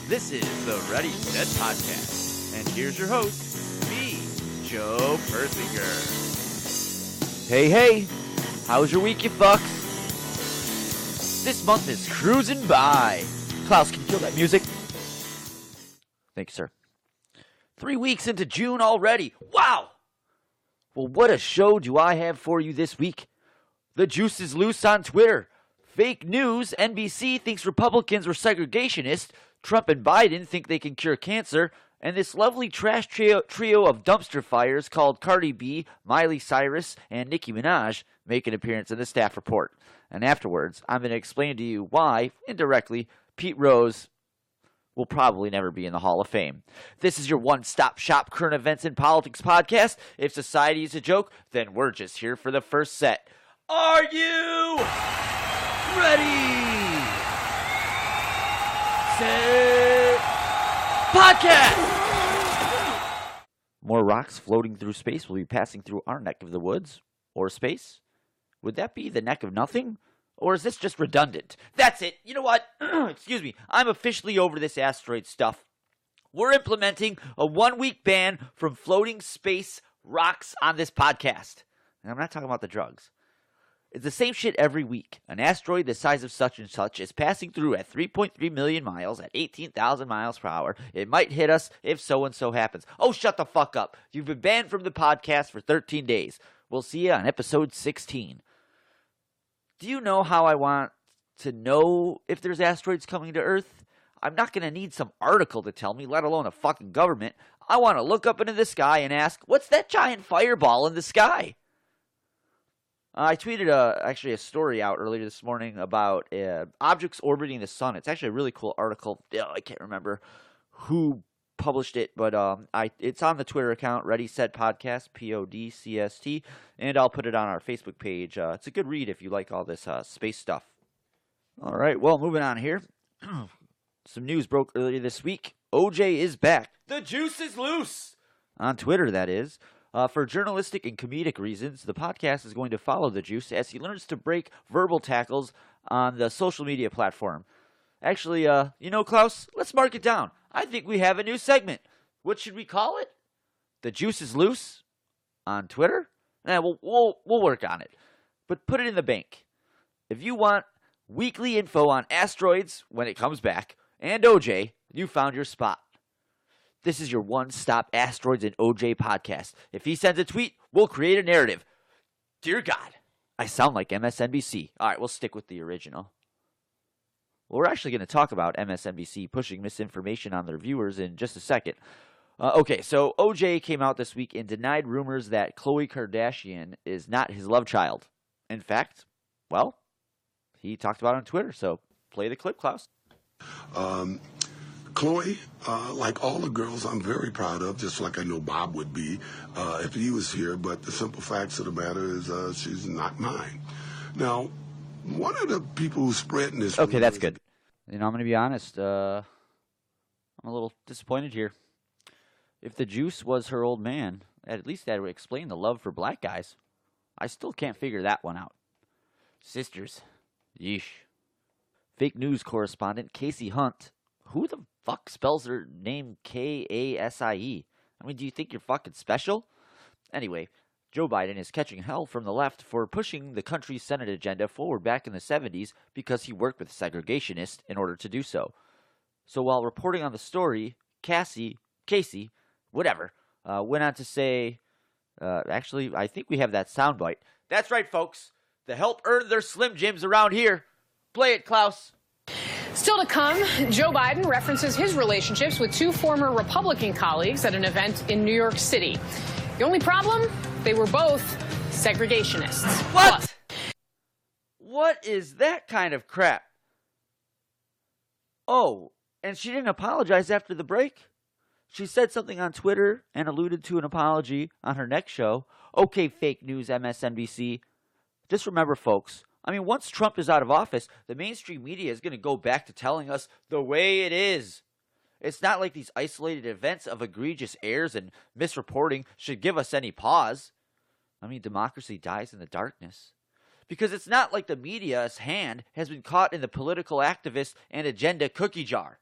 This is the Ready Set Podcast, and here's your host, me, Joe Persinger. Hey, how's your week, you fucks? This month is cruising by. Klaus, can you kill that music? Thank you, sir. 3 weeks into June already. Wow! Well, what a show do I have for you this week. The juice is loose on Twitter. Fake news, NBC thinks Republicans are segregationists. Trump and Biden think they can cure cancer. And this lovely trash trio of dumpster fires called Cardi B, Miley Cyrus, and Nicki Minaj make an appearance in the staff report. And afterwards, I'm going to explain to you why, indirectly, Pete Rose will probably never be in the Hall of Fame. This is your one-stop shop current events and politics podcast. If society is a joke, then we're just here for the first set. Are you ready? Set. Podcast! More rocks floating through space will be passing through our neck of the woods. Or space? Would that be the neck of nothing? Or is this just redundant? That's it. You know what? Excuse me. I'm officially over this asteroid stuff. We're implementing a 1-week ban from floating space rocks on this podcast. And I'm not talking about the drugs. It's the same shit every week. An asteroid the size of such and such is passing through at 3.3 million miles at 18,000 miles per hour. It might hit us if so-and-so happens. Oh, shut the fuck up. You've been banned from the podcast for 13 days. We'll see you on episode 16. Do you know how I want to know if there's asteroids coming to Earth? I'm not going to need some article to tell me, let alone a fucking government. I want to look up into the sky and ask, what's that giant fireball in the sky? I tweeted actually a story out earlier this morning about objects orbiting the sun. It's actually a really cool article. I can't remember who published it, but it's on the Twitter account, Ready Set Podcast, PODCST, and I'll put it on our Facebook page. It's a good read if you like all this space stuff. All right, well, moving on here. Some news broke earlier this week. OJ is back. The juice is loose! On Twitter, that is. For journalistic and comedic reasons, the podcast is going to follow the juice as he learns to break verbal tackles on the social media platform. Actually, Klaus, let's mark it down. I think we have a new segment. What should we call it? The juice is loose on Twitter? We'll work on it. But put it in the bank. If you want weekly info on asteroids when it comes back, and OJ, you found your spot. This is your one-stop asteroids and OJ podcast. If he sends a tweet, we'll create a narrative. Dear God, I sound like MSNBC. All right, we'll stick with the original. Well, we're actually going to talk about MSNBC pushing misinformation on their viewers in just a second. Okay, so OJ came out this week and denied rumors that Khloe Kardashian is not his love child. In fact, well, he talked about it on Twitter, so play the clip, Klaus. Khloe, like all the girls I'm very proud of, just like I know Bob would be if he was here, but the simple facts of the matter is she's not mine. Now, one of the people who's spreading this... Okay, that's good. I'm going to be honest. I'm a little disappointed here. If the juice was her old man, at least that would explain the love for black guys. I still can't figure that one out. Sisters. Yeesh. Fake news correspondent Casey Hunt. Who the fuck spells their name Kasie? I mean, do you think you're fucking special? Anyway, Joe Biden is catching hell from the left for pushing the country's Senate agenda forward back in the 70s because he worked with segregationists in order to do so. So while reporting on the story, Casey, whatever, went on to say, actually, I think we have that soundbite. That's right, folks. The help earned their Slim Jims around here. Play it, Klaus. Still to come, Joe Biden references his relationships with two former Republican colleagues at an event in New York City. The only problem? They were both segregationists. What? What is that kind of crap? Oh, and she didn't apologize after the break? She said something on Twitter and alluded to an apology on her next show. Okay, fake news, MSNBC. Just remember, folks, I mean, once Trump is out of office, the mainstream media is going to go back to telling us the way it is. It's not like these isolated events of egregious errors and misreporting should give us any pause. I mean, democracy dies in the darkness. Because it's not like the media's hand has been caught in the political activist and agenda cookie jar.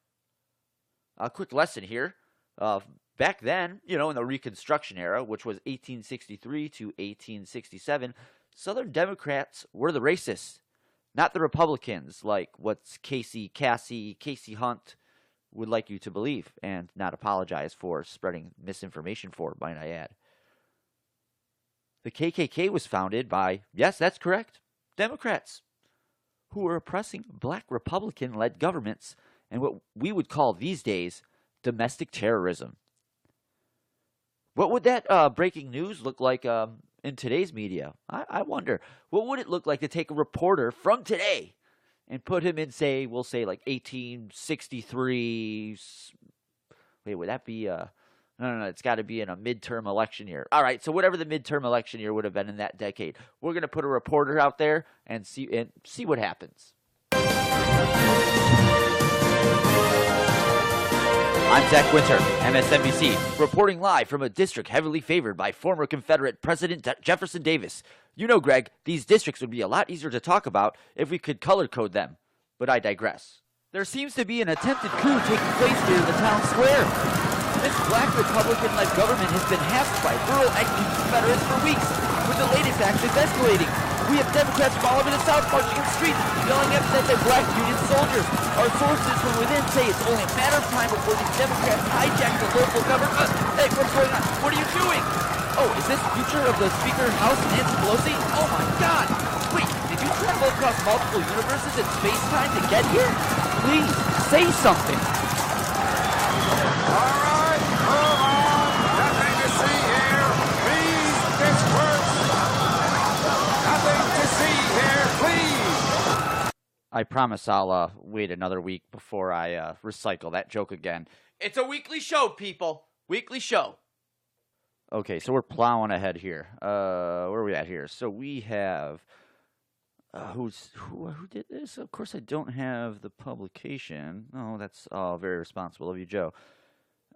A quick lesson here. Back then, in the Reconstruction era, which was 1863 to 1867, Southern Democrats were the racists, not the Republicans, like what Casey Hunt would like you to believe and not apologize for spreading misinformation for, might I add. The KKK was founded by, yes, that's correct, Democrats who were oppressing black Republican-led governments and what we would call these days domestic terrorism. What would that breaking news look like in today's media? I wonder. What would it look like to take a reporter from today and put him in, we'll say like 1863. Wait, would that be no, it's got to be in a midterm election year. All right, so whatever the midterm election year would have been in that decade. We're going to put a reporter out there and see what happens. I'm Zach Winter, MSNBC, reporting live from a district heavily favored by former Confederate President Jefferson Davis. You know, Greg, these districts would be a lot easier to talk about if we could color code them. But I digress. There seems to be an attempted coup taking place here in the town square. This black Republican-led government has been hassled by rural Confederates for weeks, with the latest actions escalating. We have Democrats from all over the South marching in the streets, yelling at black Union soldiers. Our sources from within say it's only a matter of time before these Democrats hijack the local government. Hey, what's going on? What are you doing? Oh, is this future of the Speaker of the House, Nancy Pelosi? Oh my God! Wait, did you travel across multiple universes and space-time to get here? Please, say something. All right, move on. Nothing to see here. Please disperse. Nothing to see here, please. I promise I'll wait another week before I recycle that joke again. It's a weekly show, people. Weekly show. Okay, so we're plowing ahead here. Where are we at here? So we have who did this? Of course, I don't have the publication. Oh, that's very responsible of you, Joe.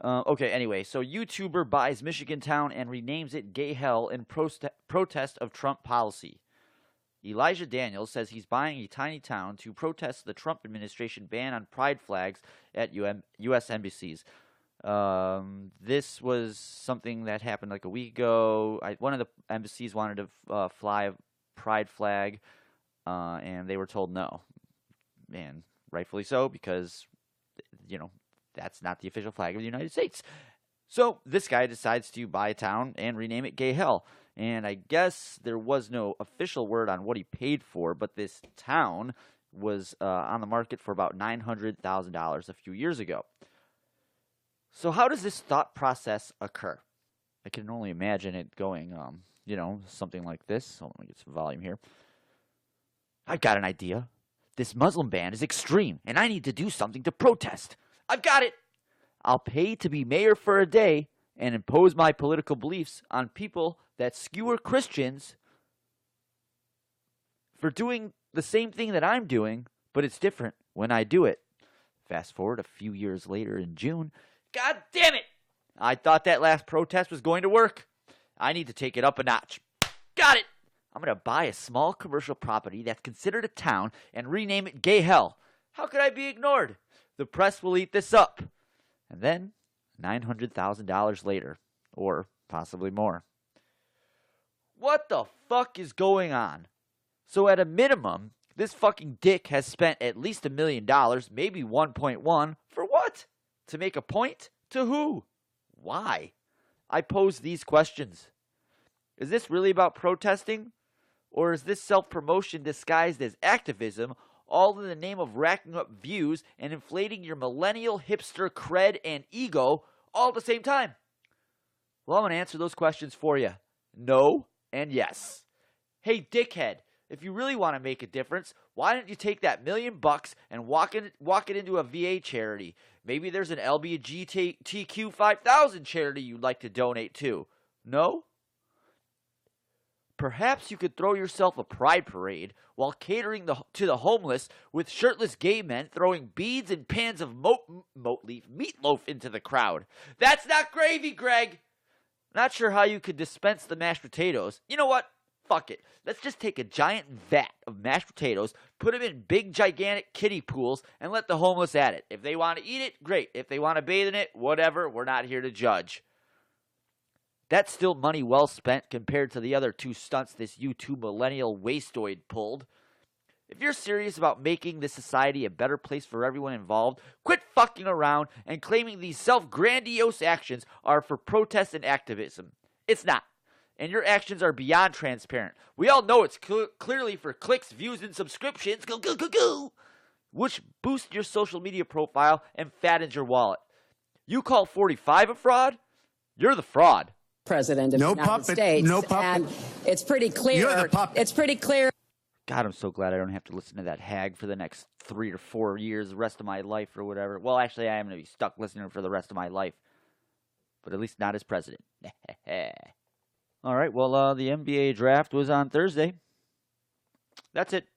Okay, anyway, so YouTuber buys Michigan town and renames it Gay Hell in protest of Trump policy. Elijah Daniels says he's buying a tiny town to protest the Trump administration ban on pride flags at U.S. embassies. This was something that happened like a week ago. One of the embassies wanted to fly a pride flag, and they were told no. And rightfully so, because, that's not the official flag of the United States. So this guy decides to buy a town and rename it Gay Hell. And I guess there was no official word on what he paid for, but this town was on the market for about $900,000 a few years ago. So how does this thought process occur? I can only imagine it going, something like this. Hold on, let me get some volume here. I've got an idea. This Muslim ban is extreme, and I need to do something to protest. I've got it. I'll pay to be mayor for a day and impose my political beliefs on people that skewer Christians for doing the same thing that I'm doing, but it's different when I do it. Fast forward a few years later in June. God damn it! I thought that last protest was going to work. I need to take it up a notch. Got it! I'm going to buy a small commercial property that's considered a town and rename it Gay Hell. How could I be ignored? The press will eat this up. And then, $900,000 later, or possibly more. What the fuck is going on? So at a minimum, this fucking dick has spent at least $1 million, maybe 1.1, for what? To make a point? To who? Why? I pose these questions. Is this really about protesting? Or is this self-promotion disguised as activism, all in the name of racking up views and inflating your millennial hipster cred and ego all at the same time? Well, I'm going to answer those questions for you. No and yes. Hey, dickhead, if you really want to make a difference, why don't you take that $1 million and walk it into a VA charity? Maybe there's an LGBTQ 5000 charity you'd like to donate to. No? Perhaps you could throw yourself a pride parade while catering to the homeless with shirtless gay men throwing beads and pans of meatloaf into the crowd. That's not gravy, Greg! Not sure how you could dispense the mashed potatoes. You know what? Fuck it. Let's just take a giant vat of mashed potatoes, put them in big, gigantic kiddie pools, and let the homeless at it. If they want to eat it, great. If they want to bathe in it, whatever. We're not here to judge. That's still money well spent compared to the other two stunts this YouTube millennial wastoid pulled. If you're serious about making this society a better place for everyone involved, quit fucking around and claiming these self-grandiose actions are for protest and activism. It's not. And your actions are beyond transparent. We all know it's clearly for clicks, views, and subscriptions, which boost your social media profile and fattens your wallet. You call 45 a fraud? You're the fraud. President of the United States. No puppet. And it's pretty clear. You're the puppet. It's pretty clear. God, I'm so glad I don't have to listen to that hag for the next 3 or 4 years, the rest of my life or whatever. Well, actually, I am going to be stuck listening to her for the rest of my life. But at least not as president. All right, well, the NBA draft was on Thursday. That's it.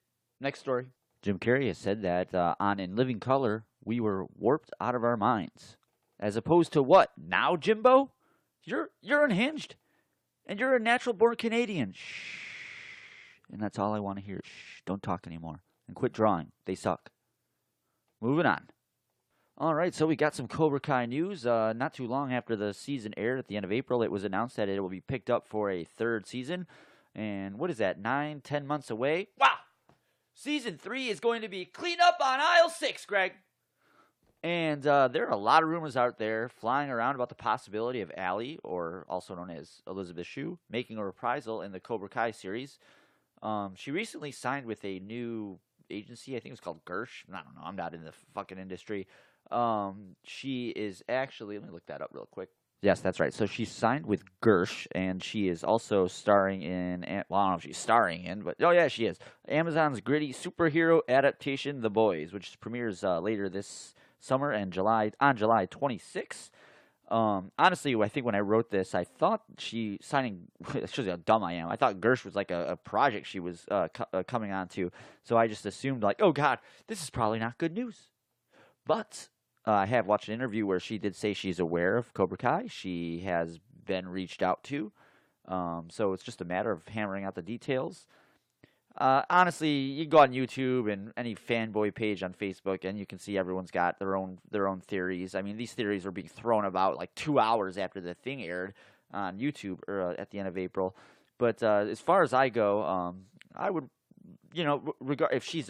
Next story. Jim Carrey has said that on In Living Color, we were warped out of our minds. As opposed to what? Now, Jimbo? You're unhinged. And you're a natural-born Canadian. Shh. And that's all I want to hear. Shh. Don't talk anymore. And quit drawing. They suck. Moving on. All right, so we got some Cobra Kai news. Not too long after the season aired at the end of April, it was announced that it will be picked up for a third season. And what is that, 9-10 months away? Wow! Season 3 is going to be clean up on aisle 6, Greg. And there are a lot of rumors out there flying around about the possibility of Allie, or also known as Elizabeth Shue, making a reprisal in the Cobra Kai series. She recently signed with a new agency. I think it's called Gersh. I don't know. I'm not in the fucking industry. She is actually, let me look that up real quick. Yes, that's right. So she signed with Gersh, and she is also starring in, well, I don't know if she's starring in, but, oh yeah, she is. Amazon's gritty superhero adaptation, The Boys, which premieres later this summer and on July 26th. Honestly, I think when I wrote this, I thought she signing, it shows you how dumb I am. I thought Gersh was like a project she was coming on to. So I just assumed like, oh God, this is probably not good news. But I have watched an interview where she did say she's aware of Cobra Kai. She has been reached out to. So it's just a matter of hammering out the details. Honestly, you can go on YouTube and any fanboy page on Facebook, and you can see everyone's got their own theories. I mean, these theories were being thrown about like 2 hours after the thing aired on YouTube or at the end of April. But as far as I go, I would, regard if she's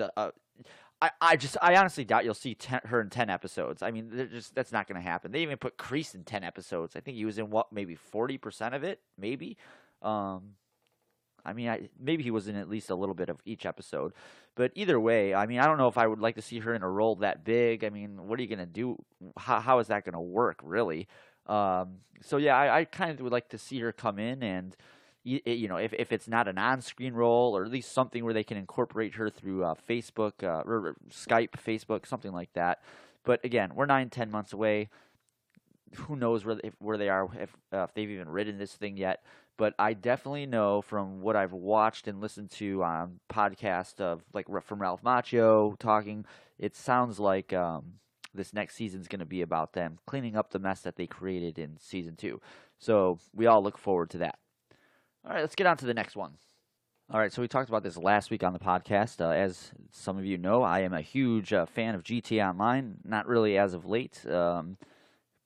I honestly doubt you'll see her in 10 episodes. I mean, that's not going to happen. They even put Kreese in 10 episodes. I think he was in maybe 40% of it, maybe. I mean, maybe he was in at least a little bit of each episode. But either way, I mean, I don't know if I would like to see her in a role that big. I mean, what are you going to do? How is that going to work, really? So, yeah, I kind of would like to see her come in and, if it's not an on-screen role or at least something where they can incorporate her through Facebook, or Skype, Facebook, something like that. But, again, we're 9-10 months away. Who knows where they are, if they've even written this thing yet. But I definitely know from what I've watched and listened to on podcasts of from Ralph Macchio talking, it sounds like this next season's going to be about them cleaning up the mess that they created in season 2. So we all look forward to that. All right, let's get on to the next one. All right, so we talked about this last week on the podcast. As some of you know, I am a huge fan of GTA Online. Not really as of late.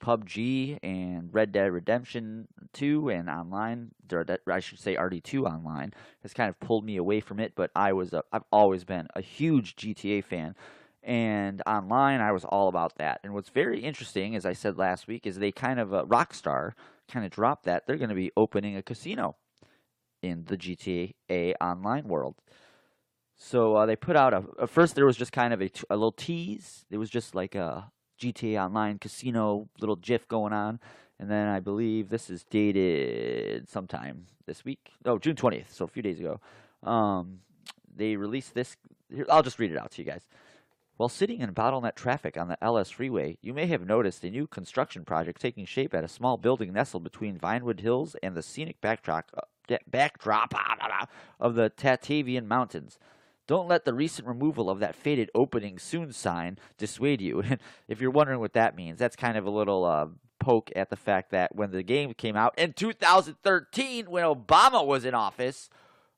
PUBG and Red Dead Redemption 2 and online, I should say RD2 online, has kind of pulled me away from it, but I've always been a huge GTA fan, and online I was all about that. And what's very interesting, as I said last week, is they kind of, Rockstar kind of dropped that. They're going to be opening a casino in the GTA online world. So they put out first there was just kind of a little tease. It was just like a GTA Online casino little GIF going on, and then I believe this is dated sometime this week. Oh, June 20th, so a few days ago. They released this. Here, I'll just read it out to you guys. While sitting in bottleneck traffic on the LS freeway, you may have noticed a new construction project taking shape at a small building nestled between Vinewood Hills and the scenic backdrop of the Tatavian Mountains. Don't let the recent removal of that faded opening soon sign dissuade you. And if you're wondering what that means, that's kind of a little poke at the fact that when the game came out in 2013, when Obama was in office,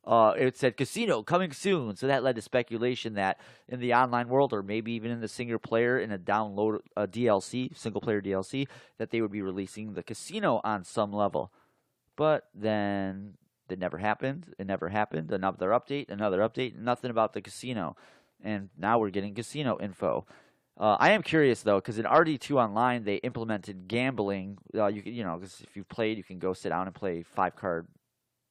It said casino coming soon. So that led to speculation that in the online world, or maybe even in the single player in a download DLC, single player DLC, that they would be releasing the casino on some level. But then it never happened. It never happened. Another update, nothing about the casino. And now we're getting casino info. I am curious though, because in RD2 Online they implemented gambling. Because if you've played, you can go sit down and play 5-card.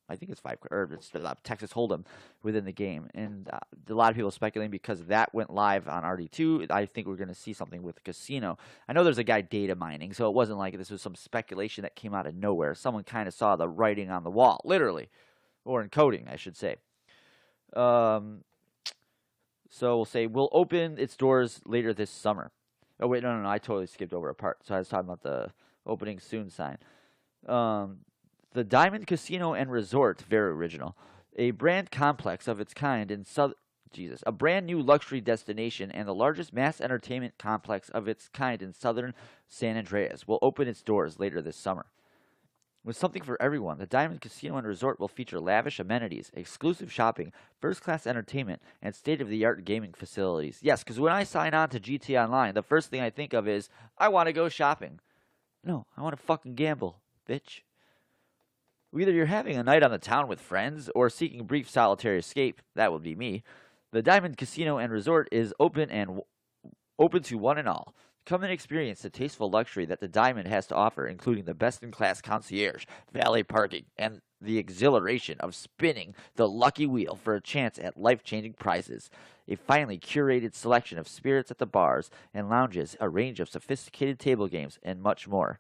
I think it's 5-card, or it's Texas Hold'em within the game, and a lot of people are speculating because that went live on RD2. I think we're going to see something with the casino. I know there's a guy data mining, so it wasn't like this was some speculation that came out of nowhere. Someone kind of saw the writing on the wall, literally, or in coding, I should say. So we'll say we'll open its doors later this summer. Oh wait, no, I totally skipped over a part. So I was talking about the opening soon sign. The Diamond Casino and Resort, very original, a brand complex of its kind in a brand new luxury destination and the largest mass entertainment complex of its kind in southern San Andreas, will open its doors later this summer. With something for everyone, the Diamond Casino and Resort will feature lavish amenities, exclusive shopping, first-class entertainment, and state-of-the-art gaming facilities. Yes, because when I sign on to GTA Online, the first thing I think of is, I want to go shopping. No, I want to fucking gamble, bitch. Either you're having a night on the town with friends or seeking brief solitary escape, that would be me. The Diamond Casino and Resort is open to one and all. Come and experience the tasteful luxury that the Diamond has to offer, including the best-in-class concierge, valet parking, and the exhilaration of spinning the lucky wheel for a chance at life-changing prizes. A finely curated selection of spirits at the bars and lounges, a range of sophisticated table games, and much more.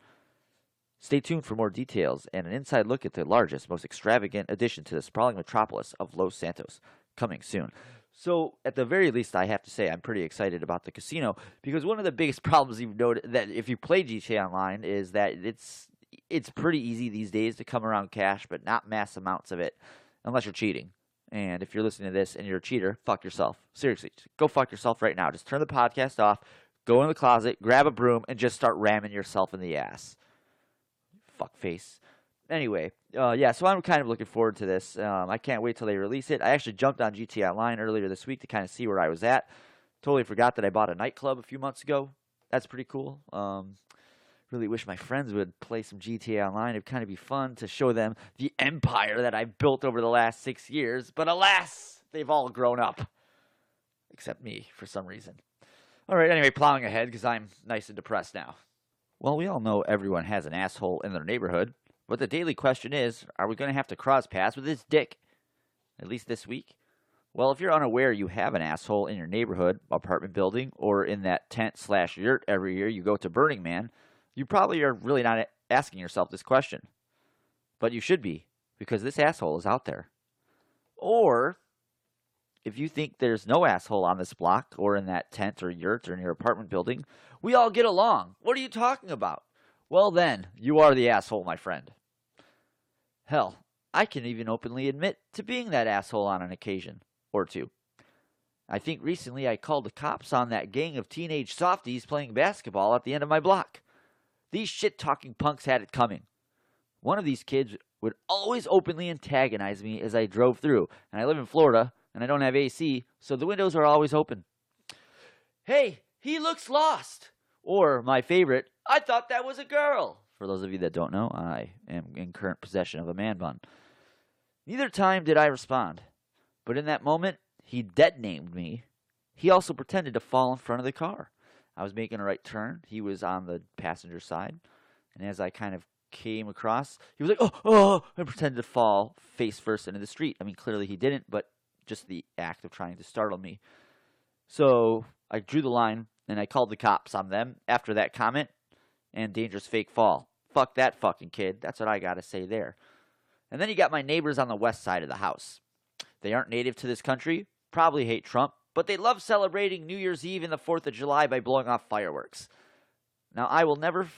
Stay tuned for more details and an inside look at the largest, most extravagant addition to the sprawling metropolis of Los Santos, coming soon. So, at the very least, I have to say I'm pretty excited about the casino, because one of the biggest problems you've noted that if you play GTA Online is that it's pretty easy these days to come around cash, but not mass amounts of it, unless you're cheating. And if you're listening to this and you're a cheater, fuck yourself. Seriously, go fuck yourself right now. Just turn the podcast off, go in the closet, grab a broom, and just start ramming yourself in the ass. Fuckface. Anyway, so I'm kind of looking forward to this. I can't wait till they release it. I actually jumped on GTA Online earlier this week to kind of see where I was at. Totally forgot that I bought a nightclub a few months ago. That's pretty cool. Really wish my friends would play some GTA Online. It'd kind of be fun to show them the empire that I've built over the last 6 years. But alas, they've all grown up. Except me, for some reason. All right, anyway, plowing ahead because I'm nice and depressed now. Well, we all know everyone has an asshole in their neighborhood, but the daily question is, are we going to have to cross paths with his dick? At least this week? Well, if you're unaware you have an asshole in your neighborhood, apartment building, or in that tent/yurt every year you go to Burning Man, you probably are really not asking yourself this question. But you should be, because this asshole is out there. Or, if you think there's no asshole on this block, or in that tent or yurt or in your apartment building, we all get along. What are you talking about? Well then, you are the asshole, my friend. Hell, I can even openly admit to being that asshole on an occasion or two. I think recently I called the cops on that gang of teenage softies playing basketball at the end of my block. These shit-talking punks had it coming. One of these kids would always openly antagonize me as I drove through, and I live in Florida, and I don't have AC, so the windows are always open. Hey, he looks lost! Or, my favorite, I thought that was a girl! For those of you that don't know, I am in current possession of a man bun. Neither time did I respond, but in that moment, he dead-named me. He also pretended to fall in front of the car. I was making a right turn. He was on the passenger side, and as I kind of came across, he was like, oh, and pretended to fall face first into the street. I mean, clearly he didn't, but just the act of trying to startle me. So I drew the line, and I called the cops on them after that comment and dangerous fake fall. Fuck that fucking kid. That's what I gotta say there. And then you got my neighbors on the west side of the house. They aren't native to this country, probably hate Trump, but they love celebrating New Year's Eve and the 4th of July by blowing off fireworks. Now, I will never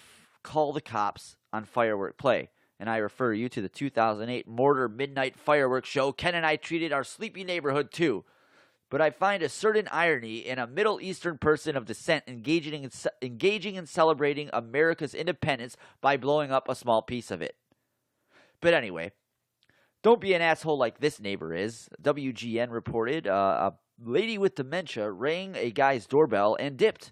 call the cops on firework play, and I refer you to the 2008 Mortar Midnight Fireworks Show. Ken and I treated our sleepy neighborhood too. But I find a certain irony in a Middle Eastern person of descent engaging in celebrating America's independence by blowing up a small piece of it. But anyway, Don't be an asshole like this neighbor is. WGN reported a lady with dementia rang a guy's doorbell and dipped.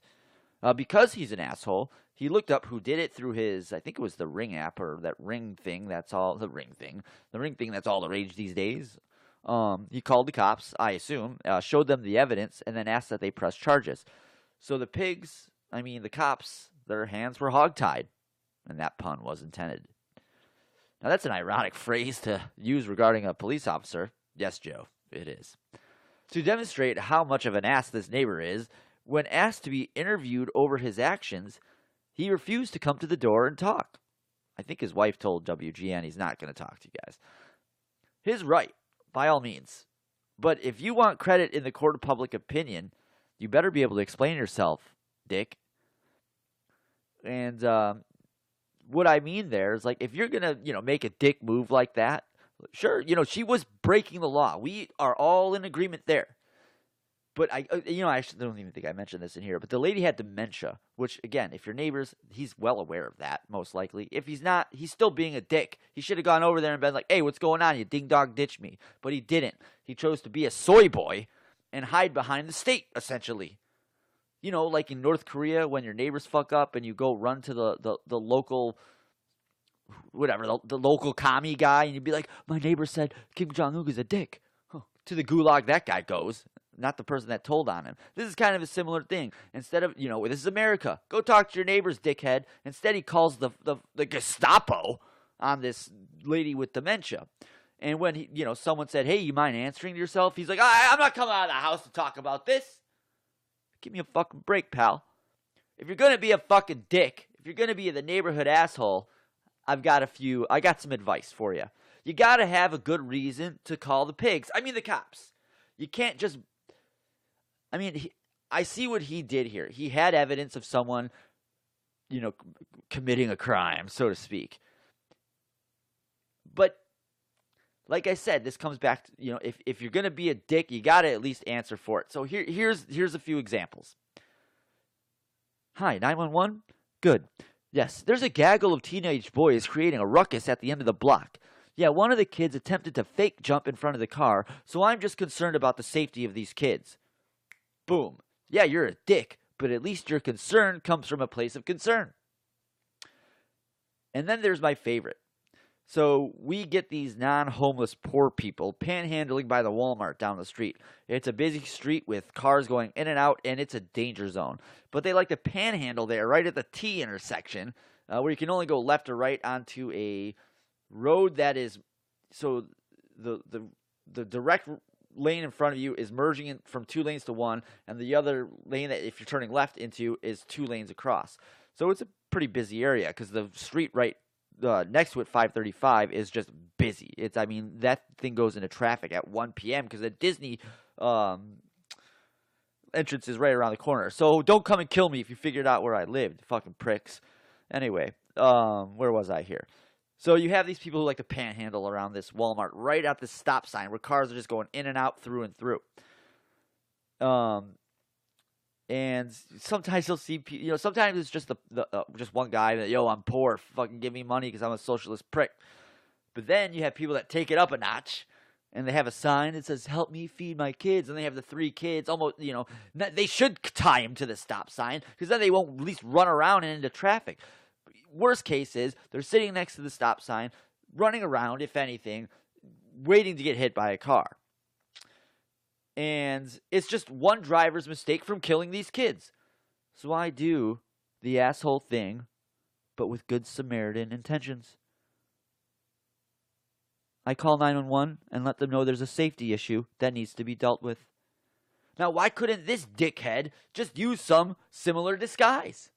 Because he's an asshole, he looked up who did it through his, I think it was the Ring app, or that Ring thing, that's all, the Ring thing that's all the rage these days. He called the cops, I assume, showed them the evidence, and then asked that they press charges. So the cops, their hands were hogtied, and that pun was intended. Now that's an ironic phrase to use regarding a police officer. Yes, Joe, it is. To demonstrate how much of an ass this neighbor is, when asked to be interviewed over his actions, he refused to come to the door and talk. I think his wife told WGN he's not going to talk to you guys. His right, by all means. But if you want credit in the court of public opinion, you better be able to explain yourself, dick. And what I mean there is, like, if you're going to, make a dick move like that, sure, she was breaking the law. We are all in agreement there. But I actually don't even think I mentioned this in here, but the lady had dementia, which, again, if your neighbor's, he's well aware of that, most likely. If he's not, he's still being a dick. He should have gone over there and been like, hey, what's going on? You ding-dong ditch me. But he didn't. He chose to be a soy boy and hide behind the state, essentially. Like in North Korea, when your neighbors fuck up and you go run to the local, whatever, the local commie guy, and you'd be like, my neighbor said Kim Jong-un is a dick. Huh. To the gulag that guy goes. Not the person that told on him. This is kind of a similar thing. Instead of, this is America. Go talk to your neighbors, dickhead. Instead, he calls the Gestapo on this lady with dementia. And when someone said, hey, you mind answering yourself? He's like, I'm not coming out of the house to talk about this. Give me a fucking break, pal. If you're going to be a fucking dick, if you're going to be the neighborhood asshole, I got some advice for you. You got to have a good reason to call the pigs. The cops. You can't just... I see what he did here. He had evidence of someone, committing a crime, so to speak. But, like I said, this comes back to, if you're going to be a dick, you got to at least answer for it. So here's a few examples. Hi, 911? Good. Yes, there's a gaggle of teenage boys creating a ruckus at the end of the block. Yeah, one of the kids attempted to fake jump in front of the car, so I'm just concerned about the safety of these kids. Boom. Yeah, you're a dick, but at least your concern comes from a place of concern. And then there's my favorite. So we get these non-homeless poor people panhandling by the Walmart down the street. It's a busy street with cars going in and out, and it's a danger zone. But they like to panhandle there right at the T intersection, where you can only go left or right onto a road that is, so the direct lane in front of you is merging in from 2 lanes to 1, and the other lane that if you're turning left into is 2 lanes across. So it's a pretty busy area because the street right next to it, 535, is just busy. That thing goes into traffic at 1 p.m. because the Disney entrance is right around the corner. So don't come and kill me if you figured out where I lived, fucking pricks. Anyway, where was I here? So you have these people who like to panhandle around this Walmart right at the stop sign where cars are just going in and out through and through. And sometimes you'll see, sometimes it's just just one guy that, I'm poor, fucking give me money because I'm a socialist prick. But then you have people that take it up a notch, and they have a sign that says, help me feed my kids, and they have the 3 kids, almost, they should tie them to the stop sign because then they won't at least run around and into traffic. Worst case is they're sitting next to the stop sign, running around, if anything, waiting to get hit by a car. And it's just one driver's mistake from killing these kids. So I do the asshole thing, but with good Samaritan intentions. I call 911 and let them know there's a safety issue that needs to be dealt with. Now, why couldn't this dickhead just use some similar disguise?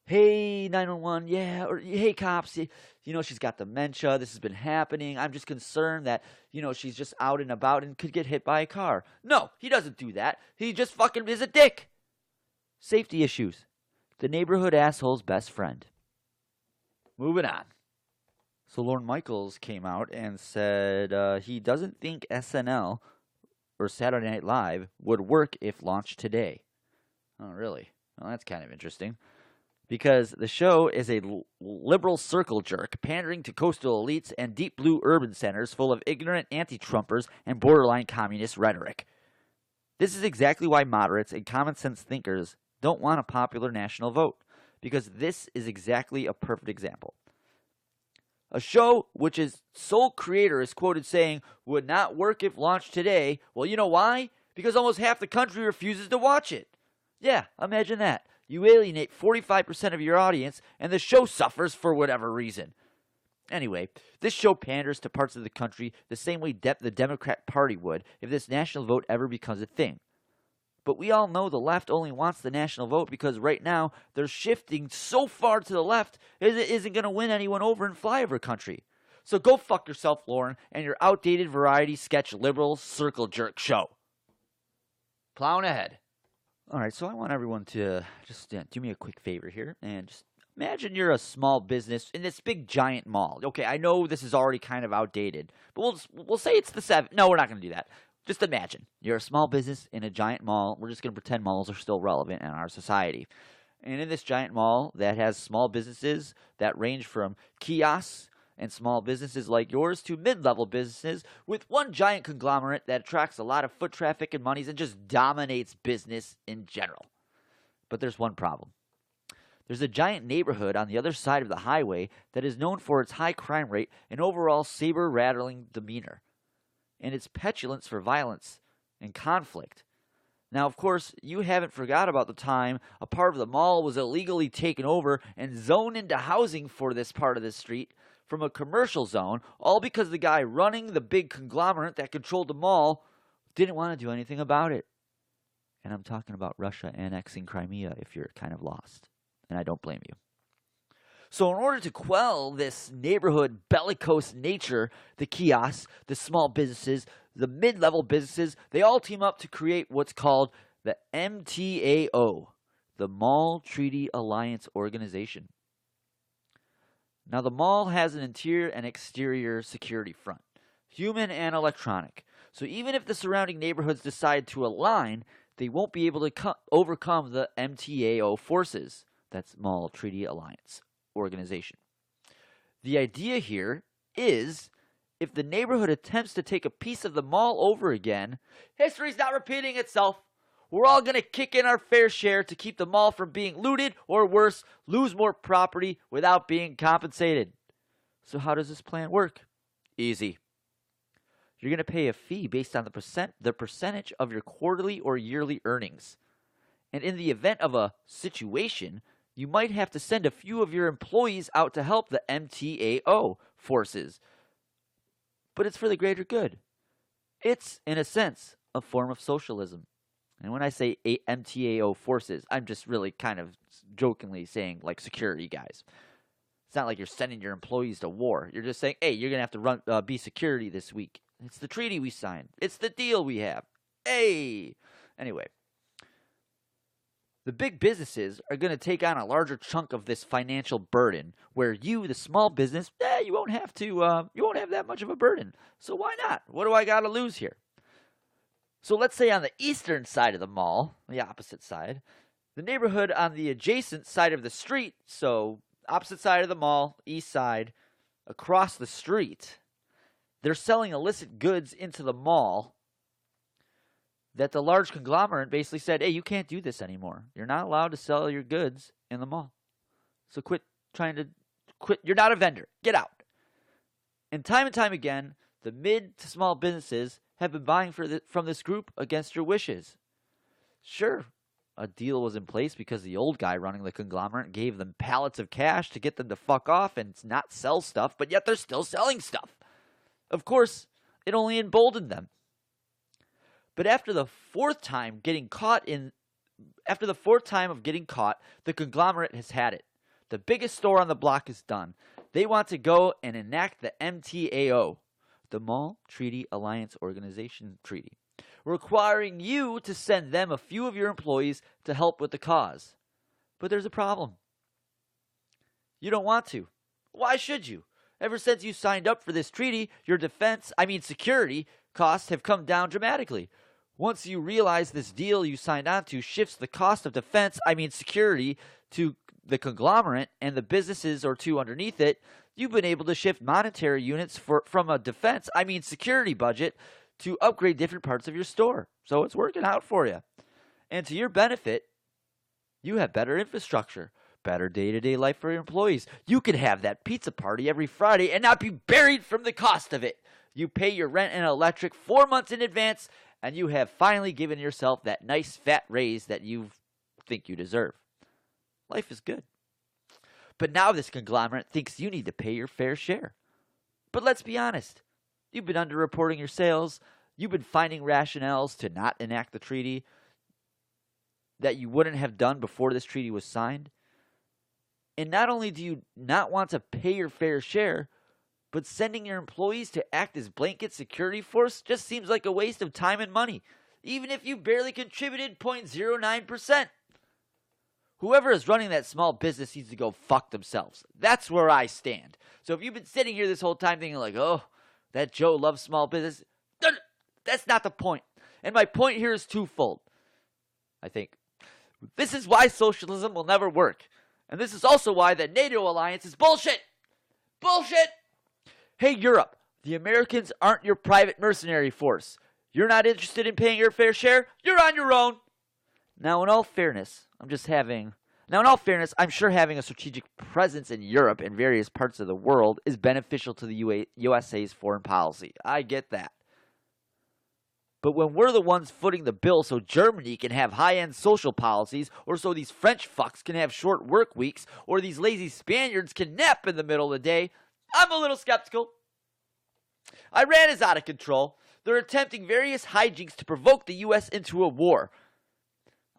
Hey, 911, yeah, or hey, cops, she's got dementia, this has been happening, I'm just concerned that, she's just out and about and could get hit by a car. No, he doesn't do that. He just fucking is a dick. Safety issues. The neighborhood asshole's best friend. Moving on. So Lorne Michaels came out and said he doesn't think SNL or Saturday Night Live would work if launched today. Oh, really? Well, that's kind of interesting. because the show is a liberal circle jerk pandering to coastal elites and deep blue urban centers full of ignorant anti-Trumpers and borderline communist rhetoric. This is exactly why moderates and common sense thinkers don't want a popular national vote, because this is exactly a perfect example. A show which its sole creator is quoted saying would not work if launched today. Well, you know why? Because almost half the country refuses to watch it. Yeah, imagine that. You alienate 45% of your audience, and the show suffers for whatever reason. Anyway, this show panders to parts of the country the same way the Democrat Party would if this national vote ever becomes a thing. But we all know the left only wants the national vote because right now they're shifting so far to the left it isn't going to win anyone over in flyover country. So go fuck yourself, Lauren, and your outdated variety sketch liberal circle jerk show. Plowing ahead. All right, so I want everyone to just do me a quick favor here and just imagine you're a small business in this big giant mall. Okay, I know this is already kind of outdated, but we'll say it's the 7th. No, we're not going to do that. Just imagine you're a small business in a giant mall. We're just going to pretend malls are still relevant in our society. And in this giant mall that has small businesses that range from kiosks and small businesses like yours to mid-level businesses with one giant conglomerate that attracts a lot of foot traffic and monies and just dominates business in general. But there's one problem. There's a giant neighborhood on the other side of the highway that is known for its high crime rate and overall saber-rattling demeanor, and its petulance for violence and conflict. Now, of course, you haven't forgot about the time a part of the mall was illegally taken over and zoned into housing for this part of the street from a commercial zone, all because the guy running the big conglomerate that controlled the mall didn't want to do anything about it. And I'm talking about Russia annexing Crimea, if you're kind of lost. And I don't blame you. So in order to quell this neighborhood bellicose nature, the kiosks, the small businesses, the mid-level businesses, they all team up to create what's called the MTAO, the Mall Treaty Alliance Organization. Now the mall has an interior and exterior security front, human and electronic. So even if the surrounding neighborhoods decide to align, they won't be able to overcome the MTAO forces. That's Mall Treaty Alliance Organization. The idea here is if the neighborhood attempts to take a piece of the mall over again, history's not repeating itself. We're all going to kick in our fair share to keep the mall from being looted or worse, lose more property without being compensated. So how does this plan work? Easy. You're going to pay a fee based on the percentage of your quarterly or yearly earnings. And in the event of a situation, you might have to send a few of your employees out to help the MTAO forces. But it's for the greater good. It's, in a sense, a form of socialism. And when I say MTAO forces, I'm just really kind of jokingly saying like security guys. It's not like you're sending your employees to war. You're just saying, hey, you're going to have to be security this week. It's the treaty we signed. It's the deal we have. Hey! Anyway. The big businesses are going to take on a larger chunk of this financial burden, where you, the small business, you won't have that much of a burden. So why not? What do I got to lose here? So let's say on the eastern side of the mall, the opposite side, the neighborhood on the adjacent side of the street, so opposite side of the mall, east side, across the street, they're selling illicit goods into the mall that the large conglomerate basically said, hey, you can't do this anymore. You're not allowed to sell your goods in the mall. So quit. You're not a vendor. Get out. And time again, the mid to small businesses have been buying from this group against your wishes. Sure, a deal was in place because the old guy running the conglomerate gave them pallets of cash to get them to fuck off and not sell stuff, but yet they're still selling stuff. Of course, it only emboldened them. But after the fourth time of getting caught, the conglomerate has had it. The biggest store on the block is done. They want to go and enact the MTAO, the Mall Treaty Alliance Organization Treaty, requiring you to send them a few of your employees to help with the cause. But there's a problem. You don't want to. Why should you? Ever since you signed up for this treaty, your security costs have come down dramatically. Once you realize this deal you signed on to shifts the cost of security to the conglomerate and the businesses or two underneath it, you've been able to shift monetary units from a security budget to upgrade different parts of your store. So it's working out for you. And to your benefit, you have better infrastructure, better day-to-day life for your employees. You can have that pizza party every Friday and not be buried from the cost of it. You pay your rent and electric 4 months in advance, and you have finally given yourself that nice fat raise that you think you deserve. Life is good. But now this conglomerate thinks you need to pay your fair share. But let's be honest. You've been underreporting your sales. You've been finding rationales to not enact the treaty that you wouldn't have done before this treaty was signed. And not only do you not want to pay your fair share, but sending your employees to act as blanket security force just seems like a waste of time and money, even if you barely contributed 0.09%. Whoever is running that small business needs to go fuck themselves. That's where I stand. So if you've been sitting here this whole time thinking like, oh, that Joe loves small business, that's not the point. And my point here is twofold, I think. This is why socialism will never work. And this is also why the NATO alliance is bullshit. Bullshit! Hey, Europe, the Americans aren't your private mercenary force. You're not interested in paying your fair share? You're on your own. Now, in all fairness, I'm sure having a strategic presence in Europe and various parts of the world is beneficial to the USA's foreign policy. I get that. But when we're the ones footing the bill so Germany can have high-end social policies, or so these French fucks can have short work weeks, or these lazy Spaniards can nap in the middle of the day, I'm a little skeptical. Iran is out of control. They're attempting various hijinks to provoke the U.S. into a war.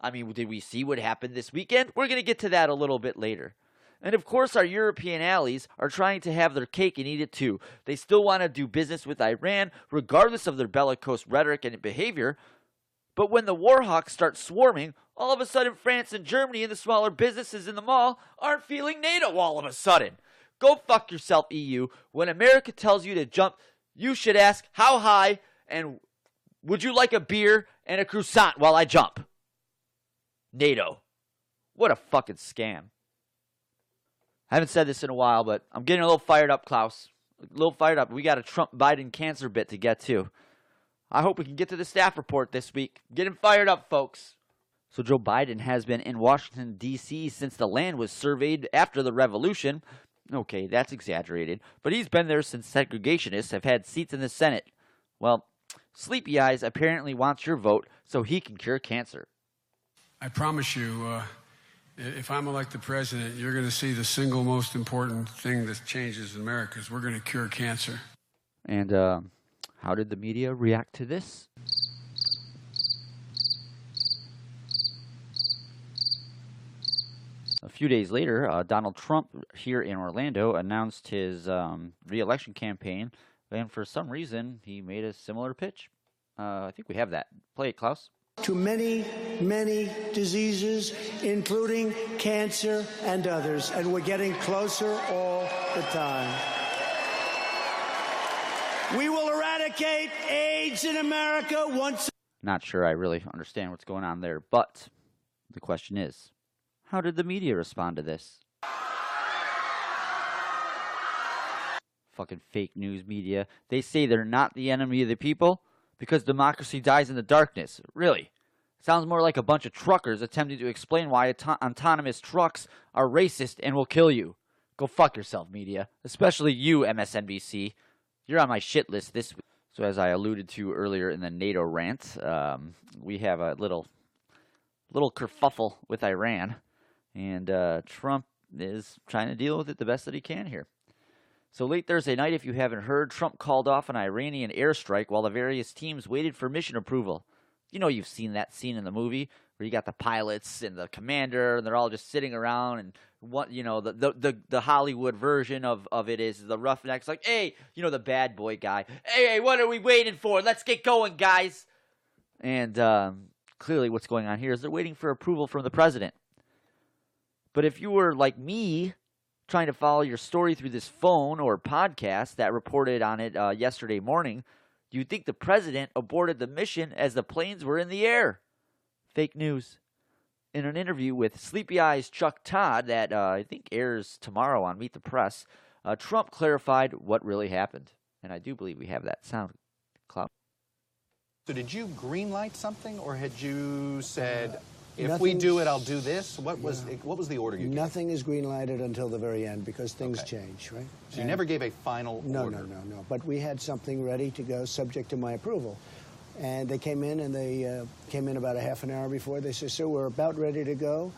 I mean, did we see what happened this weekend? We're going to get to that a little bit later. And of course, our European allies are trying to have their cake and eat it too. They still want to do business with Iran, regardless of their bellicose rhetoric and behavior. But when the warhawks start swarming, all of a sudden France and Germany and the smaller businesses in the mall aren't feeling NATO all of a sudden. Go fuck yourself, EU. When America tells you to jump, you should ask how high and would you like a beer and a croissant while I jump? NATO. What a fucking scam. I haven't said this in a while, but I'm getting a little fired up, Klaus. A little fired up. We got a Trump-Biden cancer bit to get to. I hope we can get to the staff report this week. Get him fired up, folks. So Joe Biden has been in Washington, D.C. since the land was surveyed after the revolution. Okay, that's exaggerated. But he's been there since segregationists have had seats in the Senate. Well, Sleepy Eyes apparently wants your vote so he can cure cancer. I promise you, if I'm elected president, you're going to see the single most important thing that changes in America is we're going to cure cancer. And how did the media react to this? A few days later, Donald Trump here in Orlando announced his re-election campaign, and for some reason, he made a similar pitch. I think we have that. Play it, Klaus. To many, many diseases, including cancer and others, and we're getting closer all the time. We will eradicate AIDS in America once. Not sure I really understand what's going on there, but the question is, how did the media respond to this? Fucking fake news media. They say they're not the enemy of the people because democracy dies in the darkness. Really? Sounds more like a bunch of truckers attempting to explain why autonomous trucks are racist and will kill you. Go fuck yourself, media. Especially you, MSNBC. You're on my shit list this week. So as I alluded to earlier in the NATO rant, we have a little kerfuffle with Iran. And Trump is trying to deal with it the best that he can here. So late Thursday night, if you haven't heard, Trump called off an Iranian airstrike while the various teams waited for mission approval. You know you've seen that scene in the movie where you got the pilots and the commander, and they're all just sitting around, and what the Hollywood version of it is the roughnecks like, hey, the bad boy guy. Hey, what are we waiting for? Let's get going, guys. And clearly what's going on here is they're waiting for approval from the president. But if you were like me, trying to follow your story through this phone or podcast that reported on it yesterday morning, you'd think the president aborted the mission as the planes were in the air. Fake news. in an interview with Sleepy Eyes Chuck Todd that I think airs tomorrow on Meet the Press, Trump clarified what really happened. And I do believe we have that sound cloud. So did you greenlight something, or had you said, if we do it, I'll do this? What was the order you gave? Nothing is green-lighted until the very end because things change, right? So you never gave a final order? No. But we had something ready to go subject to my approval. And they came in, and they came in about a half an hour before. They said, sir, we're about ready to go.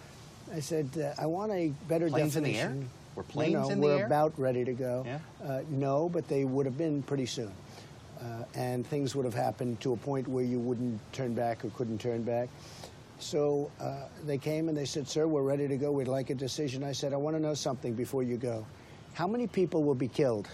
I said, I want a better planes definition. In the air? Were planes in the we're air? about ready to go. Yeah? No, but they would have been pretty soon. And things would have happened to a point where you wouldn't turn back or couldn't turn back. So they came and they said, sir, we're ready to go. We'd like a decision. I said, I want to know something before you go. How many people will be killed?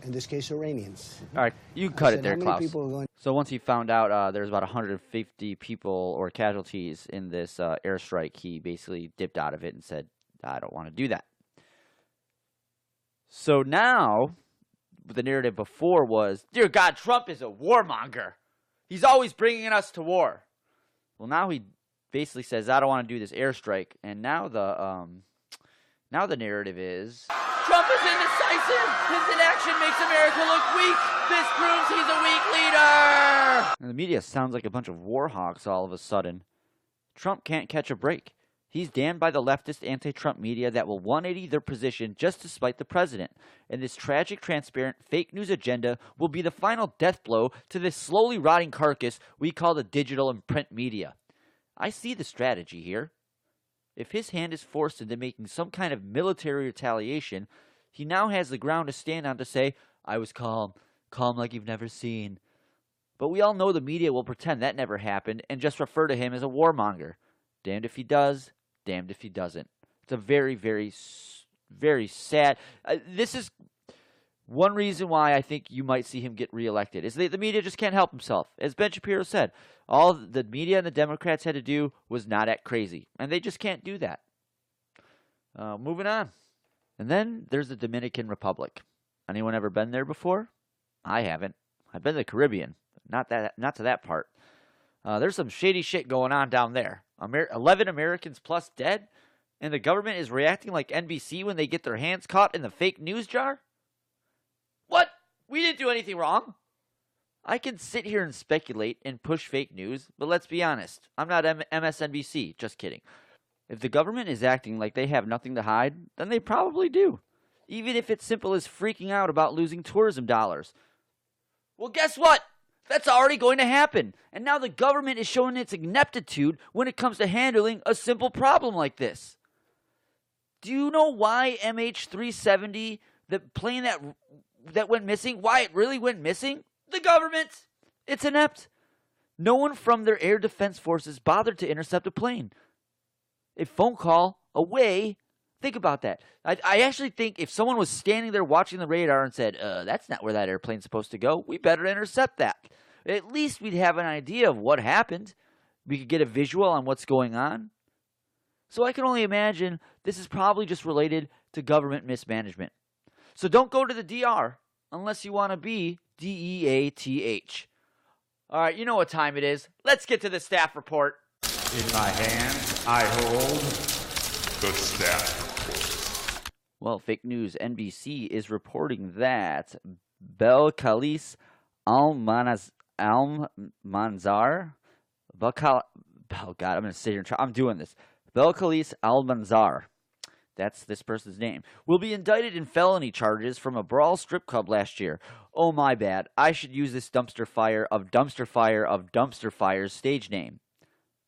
In this case, Iranians. All right, you cut it there, how many Klaus. people are going So once he found out there's about 150 people or casualties in this airstrike, he basically dipped out of it and said, I don't want to do that. So now, the narrative before was, dear God, Trump is a warmonger. He's always bringing us to war. Well, now he basically says, I don't want to do this airstrike. And now the narrative is, Trump is indecisive. His inaction makes America look weak. This proves he's a weak leader. And the media sounds like a bunch of war hawks all of a sudden. Trump can't catch a break. He's damned by the leftist anti-Trump media that will 180 their position just to spite the president. And this tragic, transparent, fake news agenda will be the final death blow to this slowly rotting carcass we call the digital and print media. I see the strategy here. If his hand is forced into making some kind of military retaliation, he now has the ground to stand on to say, I was calm like you've never seen. But we all know the media will pretend that never happened and just refer to him as a warmonger. Damned if he does, damned if he doesn't. It's a very, very, very sad. This is one reason why I think you might see him get reelected, is the media just can't help himself. As Ben Shapiro said, all the media and the Democrats had to do was not act crazy. And they just can't do that. Moving on. And then there's the Dominican Republic. Anyone ever been there before? I haven't. I've been to the Caribbean. Not to that part. There's some shady shit going on down there. 11 Americans plus dead? And the government is reacting like NBC when they get their hands caught in the fake news jar? What? We didn't do anything wrong. I can sit here and speculate and push fake news, but let's be honest. I'm not MSNBC. Just kidding. If the government is acting like they have nothing to hide, then they probably do. Even if it's simple as freaking out about losing tourism dollars. Well, guess what? That's already going to happen. And now the government is showing its ineptitude when it comes to handling a simple problem like this. Do you know why MH370, the plane that went missing, why it really went missing? The government. It's inept. No one from their air defense forces bothered to intercept a plane. A phone call away. Think about that. I actually think if someone was standing there watching the radar and said, that's not where that airplane's supposed to go, we better intercept that. At least we'd have an idea of what happened. We could get a visual on what's going on. So I can only imagine this is probably just related to government mismanagement. So don't go to the DR unless you want to be DEATH. All right, you know what time it is. Let's get to the staff report. In my hand, I hold the staff report. Well, fake news. NBC is reporting that Belcalis Almanzar. Oh, God, I'm going to sit here and try. I'm doing this. Belcalis Almanzar. That's this person's name. Will be indicted in felony charges from a brawl strip club last year. Oh, my bad. I should use this dumpster fire of dumpster fire's stage name.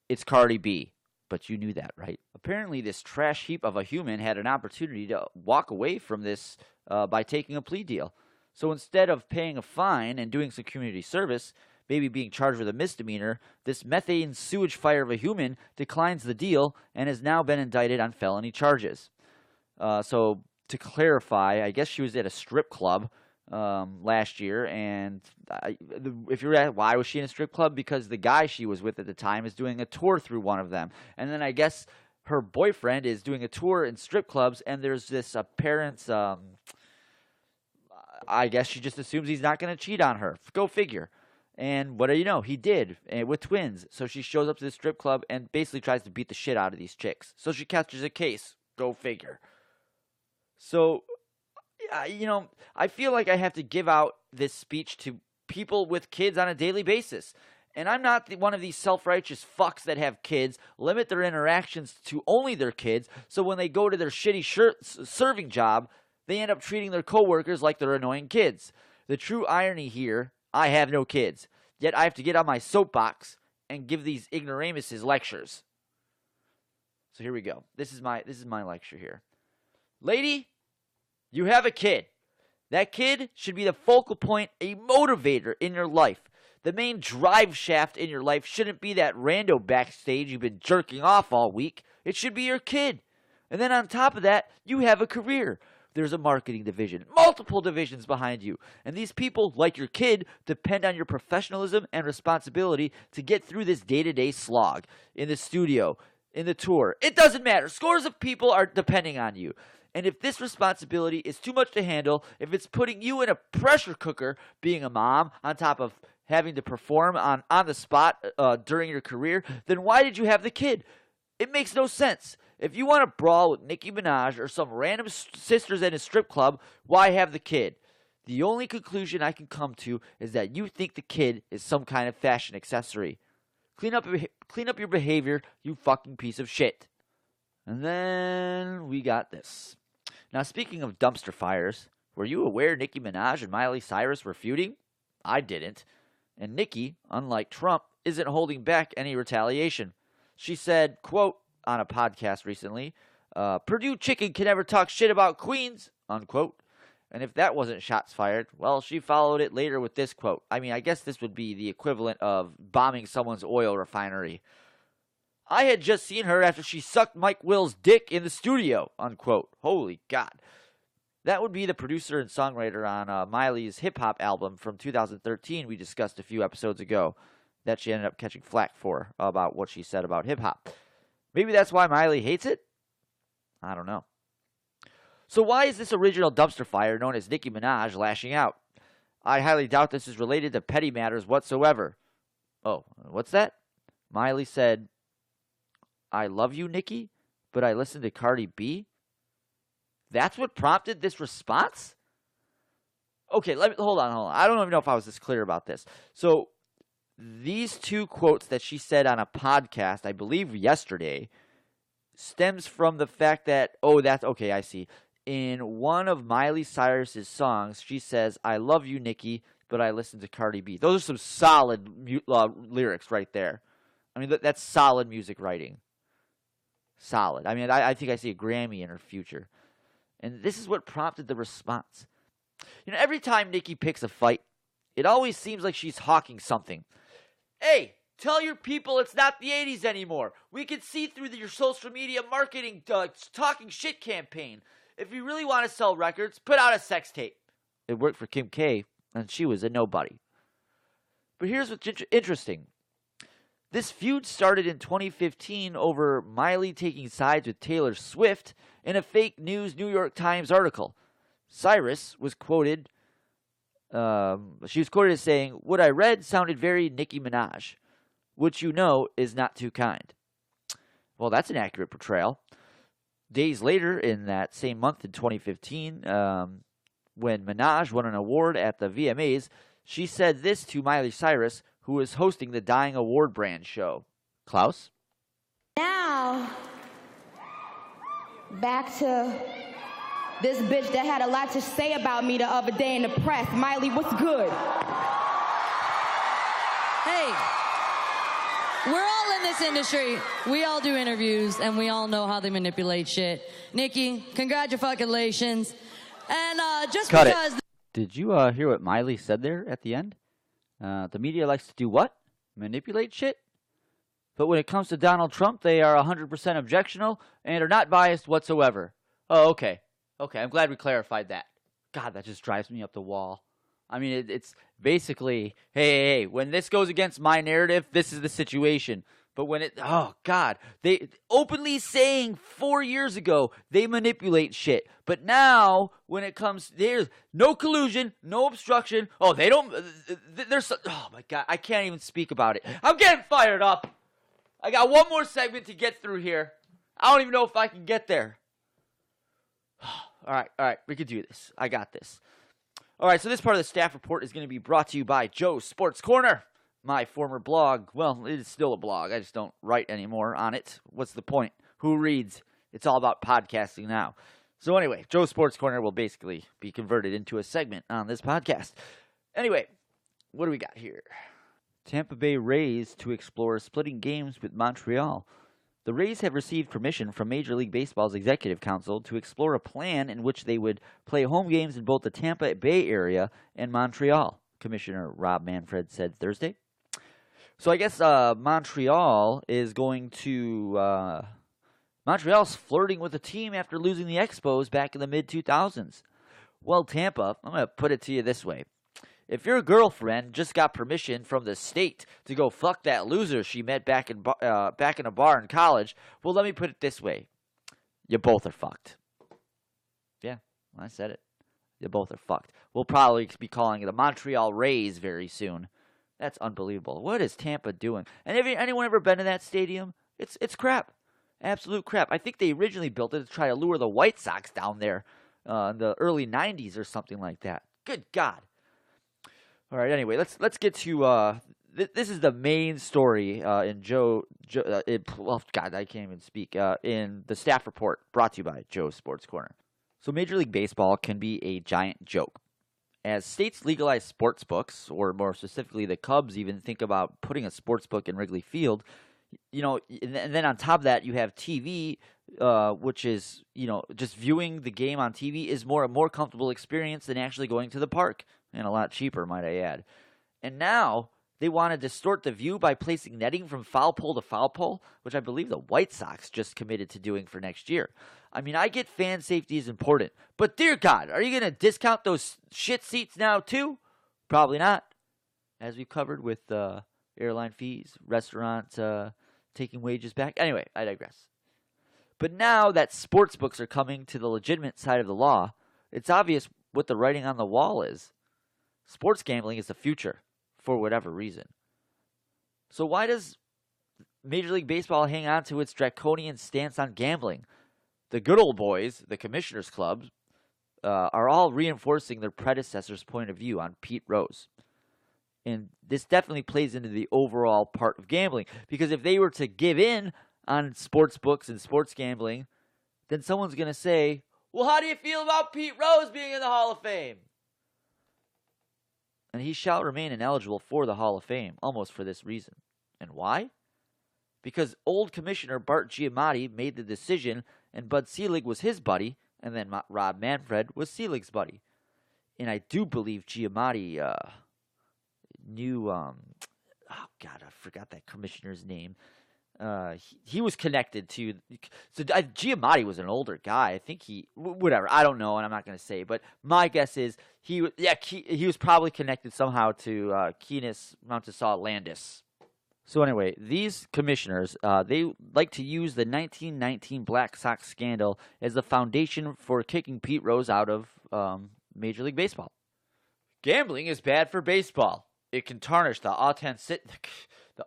It's Cardi B. But you knew that, right? Apparently, this trash heap of a human had an opportunity to walk away from this by taking a plea deal. So instead of paying a fine and doing some community service, maybe being charged with a misdemeanor, this methane sewage fire of a human declines the deal and has now been indicted on felony charges. So to clarify, I guess she was at a strip club last year, and if you're at why was she in a strip club? Because the guy she was with at the time is doing a tour through one of them, and then I guess her boyfriend is doing a tour in strip clubs, and there's this apparent, I guess she just assumes he's not going to cheat on her. Go figure. And what do you know? He did, and with twins. So she shows up to the strip club and basically tries to beat the shit out of these chicks. So she catches a case. Go figure. So, I feel like I have to give out this speech to people with kids on a daily basis. And I'm not one of these self-righteous fucks that have kids, limit their interactions to only their kids, so when they go to their shitty serving job, they end up treating their coworkers like they're annoying kids. The true irony here, I have no kids, yet I have to get on my soapbox and give these ignoramuses lectures. So here we go. This is my lecture here. Lady, you have a kid. That kid should be the focal point, a motivator in your life. The main drive shaft in your life shouldn't be that rando backstage you've been jerking off all week. It should be your kid. And then on top of that, you have a career. There's a marketing division, multiple divisions behind you. And these people, like your kid, depend on your professionalism and responsibility to get through this day-to-day slog in the studio, in the tour. It doesn't matter. Scores of people are depending on you. And if this responsibility is too much to handle, if it's putting you in a pressure cooker, being a mom, on top of having to perform on the spot during your career, then why did you have the kid? It makes no sense. If you want to brawl with Nicki Minaj or some random sisters at a strip club, why have the kid? The only conclusion I can come to is that you think the kid is some kind of fashion accessory. Clean up your behavior, you fucking piece of shit. And then we got this. Now, speaking of dumpster fires, were you aware Nicki Minaj and Miley Cyrus were feuding? I didn't. And Nicki, unlike Trump, isn't holding back any retaliation. She said, quote, on a podcast recently, Purdue chicken can never talk shit about queens, unquote. And if that wasn't shots fired, well, she followed it later with this quote. I mean, I guess this would be the equivalent of bombing someone's oil refinery. I had just seen her after she sucked Mike Will's dick in the studio, unquote. Holy God. That would be the producer and songwriter on Miley's hip-hop album from 2013 we discussed a few episodes ago that she ended up catching flack for about what she said about hip-hop. Maybe that's why Miley hates it? I don't know. So why is this original dumpster fire known as Nicki Minaj lashing out? I highly doubt this is related to petty matters whatsoever. Oh, what's that? Miley said, I love you, Nicki, but I listened to Cardi B? That's what prompted this response? Okay, hold on. I don't even know if I was this clear about this. So these two quotes that she said on a podcast, I believe yesterday, stems from the fact that, I see. In one of Miley Cyrus's songs, she says, I love you, Nicki, but I listen to Cardi B. Those are some solid lyrics right there. I mean, that's solid music writing. Solid. I mean, I think I see a Grammy in her future. And this is what prompted the response. You know, every time Nicki picks a fight, it always seems like she's hawking something. Hey, tell your people it's not the 80s anymore. We can see through your social media marketing talking shit campaign. If you really want to sell records, put out a sex tape. It worked for Kim K, and she was a nobody. But here's what's interesting. This feud started in 2015 over Miley taking sides with Taylor Swift in a fake news New York Times article. Cyrus was quoted, she was quoted as saying, what I read sounded very Nicki Minaj, which you know is not too kind. Well, that's an accurate portrayal. Days later, in that same month in 2015, when Minaj won an award at the VMAs, she said this to Miley Cyrus, who was hosting the Dying Award brand show. Klaus? Now, back to this bitch that had a lot to say about me the other day in the press. Miley, what's good? Hey, we're all in this industry. We all do interviews, and we all know how they manipulate shit. Nicki, congratulations. And just Cut because... it. Did you hear what Miley said there at the end? The media likes to do what? Manipulate shit? But when it comes to Donald Trump, they are 100% objectional and are not biased whatsoever. Oh, okay. Okay, I'm glad we clarified that. God, that just drives me up the wall. I mean, it's basically, hey, when this goes against my narrative, this is the situation. But when oh God, they openly saying 4 years ago they manipulate shit. But now when it comes, there's no collusion, no obstruction. Oh, they don't, oh my God, I can't even speak about it. I'm getting fired up. I got one more segment to get through here. I don't even know if I can get there. All right, we can do this. I got this. All right, so this part of the staff report is going to be brought to you by Joe's Sports Corner, my former blog. Well, it is still a blog. I just don't write anymore on it. What's the point? Who reads? It's all about podcasting now. So anyway, Joe's Sports Corner will basically be converted into a segment on this podcast. Anyway, what do we got here? Tampa Bay Rays to explore splitting games with Montreal. The Rays have received permission from Major League Baseball's Executive Council to explore a plan in which they would play home games in both the Tampa Bay area and Montreal, Commissioner Rob Manfred said Thursday. So I guess Montreal is going to... Montreal's flirting with the team after losing the Expos back in the mid-2000s. Well, Tampa, I'm going to put it to you this way. If your girlfriend just got permission from the state to go fuck that loser she met back in a bar in college, well, let me put it this way. You both are fucked. Yeah, I said it. You both are fucked. We'll probably be calling it the Montreal Rays very soon. That's unbelievable. What is Tampa doing? And have anyone ever been to that stadium? It's crap. Absolute crap. I think they originally built it to try to lure the White Sox down there in the early 90s or something like that. Good God. All right, anyway, let's get to this is the main story in well, God, I can't even speak, in the staff report brought to you by Joe's Sports Corner. So Major League Baseball can be a giant joke. As states legalize sports books, or more specifically the Cubs even think about putting a sports book in Wrigley Field, and then on top of that you have TV, which is, just viewing the game on TV is a more comfortable experience than actually going to the park. And a lot cheaper, might I add. And now they want to distort the view by placing netting from foul pole to foul pole, which I believe the White Sox just committed to doing for next year. I mean, I get fan safety is important, but dear God, are you going to discount those shit seats now too? Probably not. As we've covered with airline fees, restaurants taking wages back. Anyway, I digress. But now that sports books are coming to the legitimate side of the law, it's obvious what the writing on the wall is. Sports gambling is the future, for whatever reason. So why does Major League Baseball hang on to its draconian stance on gambling? The good old boys, the Commissioners Club, are all reinforcing their predecessor's point of view on Pete Rose. And this definitely plays into the overall part of gambling. Because if they were to give in on sports books and sports gambling, then someone's going to say, well, how do you feel about Pete Rose being in the Hall of Fame? And he shall remain ineligible for the Hall of Fame, almost for this reason. And why? Because old Commissioner Bart Giamatti made the decision, and Bud Selig was his buddy, and then Rob Manfred was Selig's buddy. And I do believe Giamatti knew, oh God, I forgot that commissioner's name. He was connected to, so Giamatti was an older guy. I think whatever, I don't know, and I'm not going to say, but my guess is he was probably connected somehow to Keenis Montesau Landis. So anyway, these commissioners, they like to use the 1919 Black Sox scandal as the foundation for kicking Pete Rose out of Major League Baseball. Gambling is bad for baseball. It can tarnish the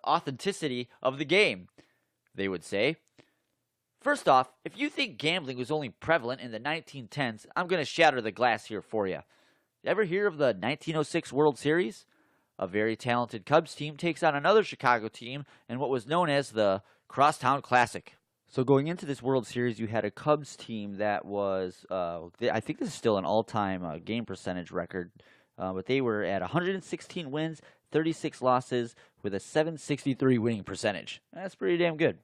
authenticity of the game, they would say. First off, if you think gambling was only prevalent in the 1910s, I'm going to shatter the glass here for you. Ever hear of the 1906 World Series? A very talented Cubs team takes on another Chicago team in what was known as the Crosstown Classic. So going into this World Series, you had a Cubs team that was, I think this is still an all-time game percentage record, but they were at 116 wins, 36 losses, with a 763 winning percentage. That's pretty damn good.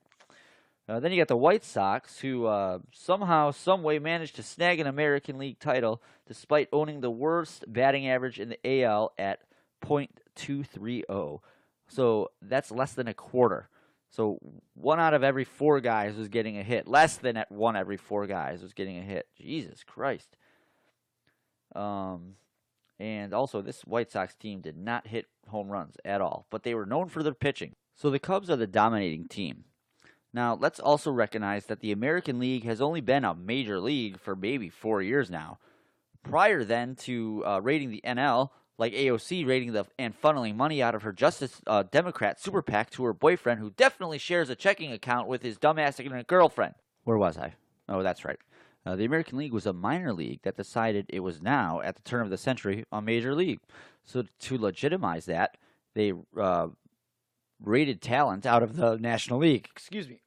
Then you got the White Sox, who somehow, someway managed to snag an American League title despite owning the worst batting average in the AL at .230. So that's less than a quarter. So 1 out of every 4 guys was getting a hit. Less than 1 every 4 guys was getting a hit. Jesus Christ. And also, this White Sox team did not hit home runs at all, but they were known for their pitching. So the Cubs are the dominating team. Now, let's also recognize that the American League has only been a major league for maybe 4 years now. Prior then to raiding the NL, like AOC raiding and funneling money out of her Justice Democrat super PAC to her boyfriend, who definitely shares a checking account with his dumbass ignorant girlfriend. Where was I? Oh, that's right. The American League was a minor league that decided it was now, at the turn of the century, a major league. So to legitimize that, they raided talent out of the National League. Excuse me.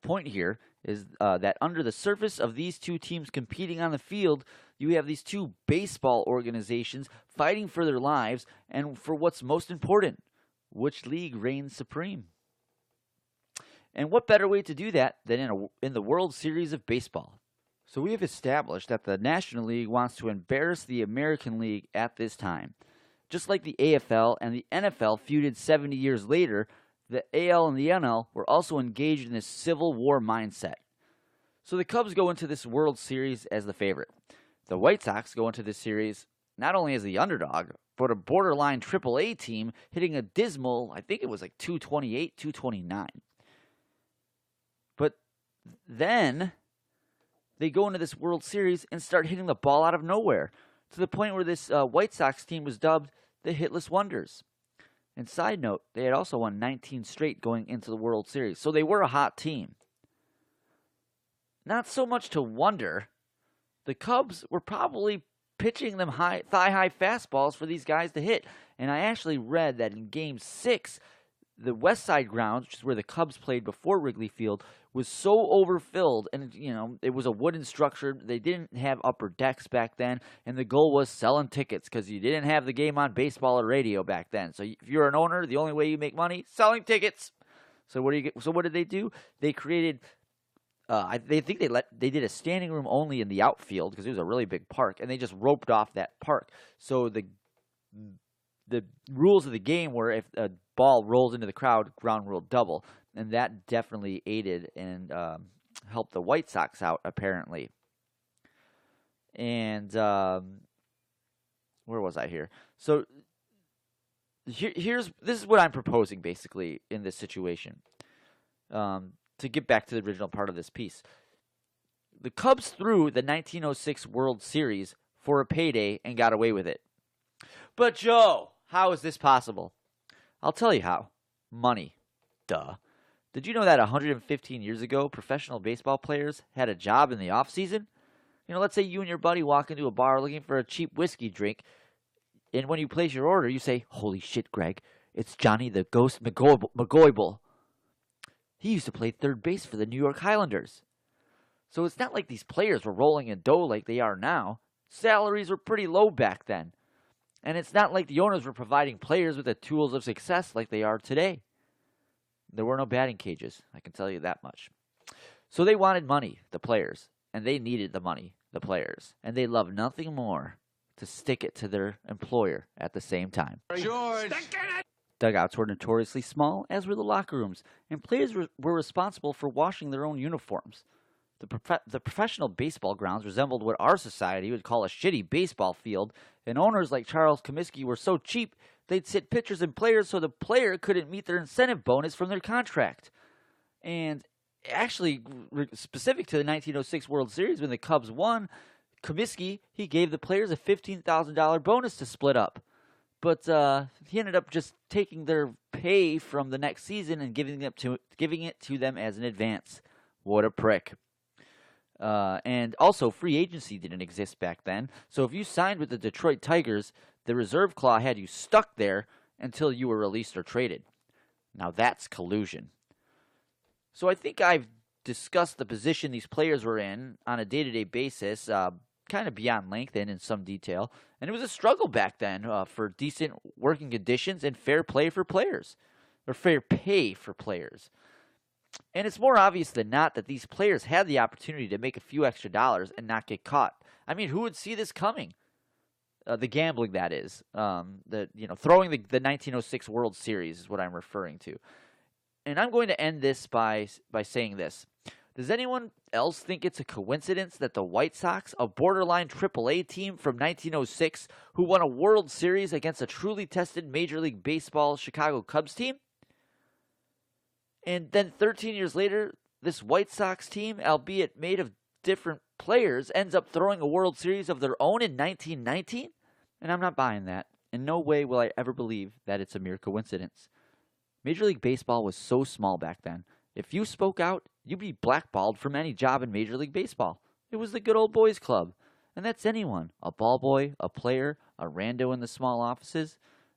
Point here is that under the surface of these two teams competing on the field, you have these two baseball organizations fighting for their lives and for what's most important, which league reigns supreme. And what better way to do that than in the World Series of Baseball? So we have established that the National League wants to embarrass the American League at this time. Just like the AFL and the NFL feuded 70 years later, the AL and the NL were also engaged in this Civil War mindset. So the Cubs go into this World Series as the favorite. The White Sox go into this series not only as the underdog, but a borderline AAA team hitting a dismal, I think it was like 228, 229. But then they go into this World Series and start hitting the ball out of nowhere, to the point where this White Sox team was dubbed the Hitless Wonders. And side note, they had also won 19 straight going into the World Series, so they were a hot team. Not so much to wonder, the Cubs were probably pitching them thigh-high fastballs for these guys to hit. And I actually read that in Game 6, the West Side grounds, which is where the Cubs played before Wrigley Field, was so overfilled, and it was a wooden structure. They didn't have upper decks back then, and the goal was selling tickets because you didn't have the game on baseball or radio back then. So if you're an owner, the only way you make money, selling tickets. So what did they do? They created. They did a standing room only in the outfield because it was a really big park, and they just roped off that park. So the rules of the game were if a ball rolls into the crowd, ground rule double. And that definitely aided and helped the White Sox out, apparently. And where was I here? So this is what I'm proposing, basically, in this situation. To get back to the original part of this piece. The Cubs threw the 1906 World Series for a payday and got away with it. But, Joe, how is this possible? I'll tell you how. Money. Duh. Did you know that 115 years ago, professional baseball players had a job in the off-season? Let's say you and your buddy walk into a bar looking for a cheap whiskey drink, and when you place your order, you say, "Holy shit, Greg, it's Johnny the Ghost McGoible. He used to play third base for the New York Highlanders." So it's not like these players were rolling in dough like they are now. Salaries were pretty low back then. And it's not like the owners were providing players with the tools of success like they are today. There were no batting cages, I can tell you that much. So they wanted money, the players, and they needed the money, the players, and they loved nothing more to stick it to their employer at the same time. George! Dugouts were notoriously small, as were the locker rooms, and players were responsible for washing their own uniforms. The professional baseball grounds resembled what our society would call a shitty baseball field, and owners like Charles Comiskey were so cheap they'd sit pitchers and players so the player couldn't meet their incentive bonus from their contract. And actually, specific to the 1906 World Series, when the Cubs won, Comiskey, he gave the players a $15,000 bonus to split up. But he ended up just taking their pay from the next season and giving it to them as an advance. What a prick. And also, free agency didn't exist back then. So if you signed with the Detroit Tigers, the reserve clause had you stuck there until you were released or traded. Now that's collusion. So I think I've discussed the position these players were in on a day-to-day basis, kind of beyond length and in some detail. And it was a struggle back then for decent working conditions and fair play for players, or fair pay for players. And it's more obvious than not that these players had the opportunity to make a few extra dollars and not get caught. I mean, who would see this coming? The gambling, that is. Throwing the 1906 World Series is what I'm referring to. And I'm going to end this by saying this. Does anyone else think it's a coincidence that the White Sox, a borderline AAA team from 1906, who won a World Series against a truly tested Major League Baseball Chicago Cubs team, And then 13 years later, this White Sox team, albeit made of different players, ends up throwing a World Series of their own in 1919? And I'm not buying that. In no way will I ever believe that it's a mere coincidence. Major League Baseball was so small back then. If you spoke out, you'd be blackballed from any job in Major League Baseball. It was the good old boys club. And that's anyone. A ball boy, a player, a rando in the small offices,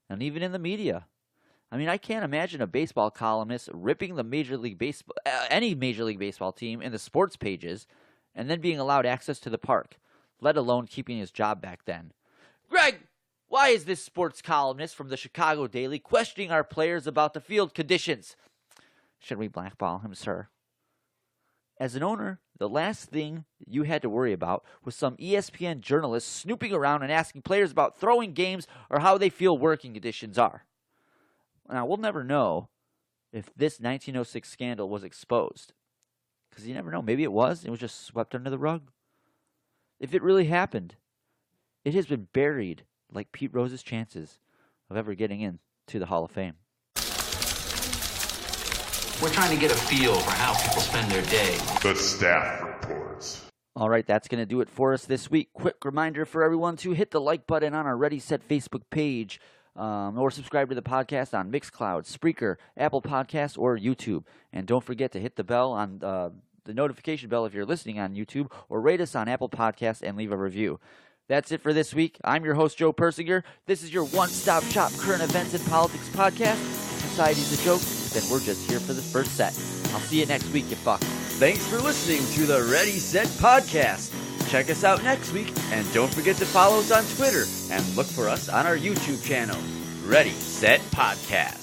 and even in the media. I mean, I can't imagine a baseball columnist ripping the any Major League Baseball team in the sports pages and then being allowed access to the park, let alone keeping his job back then. Greg, why is this sports columnist from the Chicago Daily questioning our players about the field conditions? Should we blackball him, sir? As an owner, the last thing you had to worry about was some ESPN journalist snooping around and asking players about throwing games or how they feel working conditions are. Now, we'll never know if this 1906 scandal was exposed. Because you never know. Maybe it was just swept under the rug. If it really happened, it has been buried like Pete Rose's chances of ever getting into the Hall of Fame. We're trying to get a feel for how people spend their day. The staff reports. All right, that's going to do it for us this week. Quick reminder for everyone to hit the like button on our Ready, Set Facebook page, or subscribe to the podcast on Mixcloud, Spreaker, Apple Podcasts, or YouTube. And don't forget to hit the bell on the notification bell if you're listening on YouTube, or rate us on Apple Podcasts and leave a review. That's it for this week. I'm your host, Joe Persinger. This is your one-stop shop current events and politics podcast. If society's a joke, then we're just here for the first set. I'll see you next week, you fuck. Thanks for listening to the Ready, Set Podcast. Check us out next week, and don't forget to follow us on Twitter and look for us on our YouTube channel, Ready, Set Podcast.